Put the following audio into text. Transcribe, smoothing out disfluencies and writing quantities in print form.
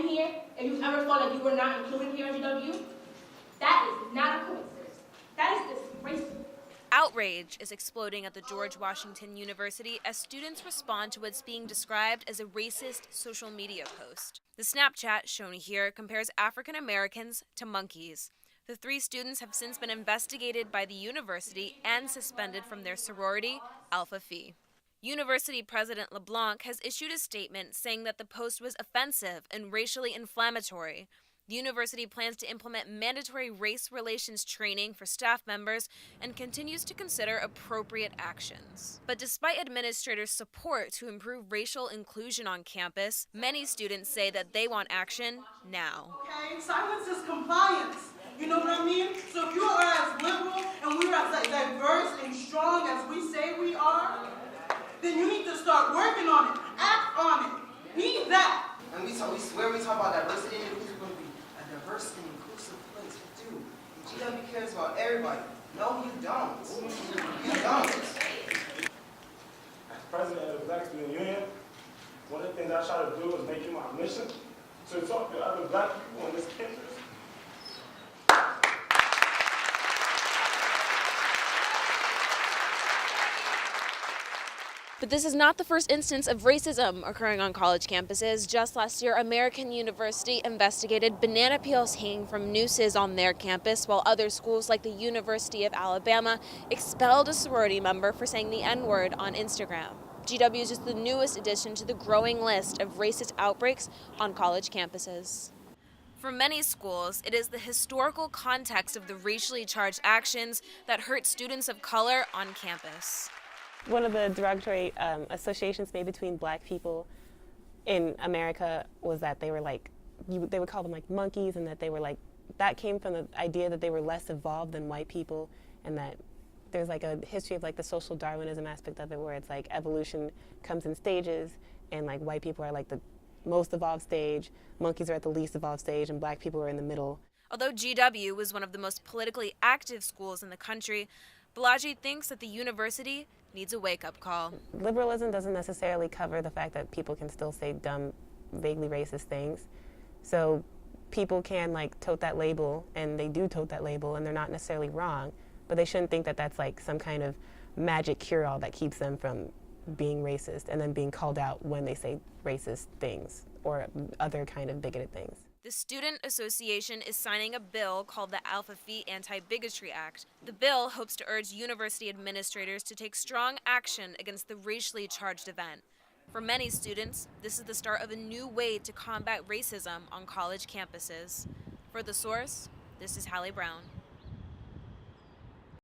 came here and you ever felt like you were not included here at GW, that is not a coincidence. That is disgraceful. Outrage is exploding at the George Washington University as students respond to what's being described as a racist social media post. The Snapchat shown here compares African Americans to monkeys. The 3 students have since been investigated by the university and suspended from their sorority, Alpha Phi. University President LeBlanc has issued a statement saying that the post was offensive and racially inflammatory. The university plans to implement mandatory race relations training for staff members and continues to consider appropriate actions. But despite administrators' support to improve racial inclusion on campus, many students say that they want action now. Okay, silence is compliance. You know what I mean? So if you are as liberal and we are as diverse and strong as we say we are, then you need to start working on it, act on it. Need that. And we swear we talk about diversity and inclusion, we're going to be a diverse and inclusive place. We do. And GW cares about everybody. No, you don't. You don't. As president of the Black Student Union, one of the things I try to do is make it my mission to talk to other Black people on this campus. But this is not the first instance of racism occurring on college campuses. Just last year, American University investigated banana peels hanging from nooses on their campus, while other schools like the University of Alabama expelled a sorority member for saying the N-word on Instagram. GW is just the newest addition to the growing list of racist outbreaks on college campuses. For many schools, it is the historical context of the racially charged actions that hurt students of color on campus. One of the derogatory associations made between Black people in America was that they were they would call them like monkeys, and that they were that came from the idea that they were less evolved than white people, and that there's like a history of like the social Darwinism aspect of it, where it's like evolution comes in stages, and like white people are like the most evolved stage, monkeys are at the least evolved stage, and Black people are in the middle. Although GW was one of the most politically active schools in the country, Balaji thinks that the university needs a wake-up call. Liberalism doesn't necessarily cover the fact that people can still say dumb, vaguely racist things. So people can like tote that label, and they do tote that label, and they're not necessarily wrong, but they shouldn't think that that's like some kind of magic cure-all that keeps them from being racist and then being called out when they say racist things or other kind of bigoted things. The Student Association is signing a bill called the Alpha Phi Anti-Bigotry Act. The bill hopes to urge university administrators to take strong action against the racially charged event. For many students, this is the start of a new way to combat racism on college campuses. For The Source, this is Halley Brown.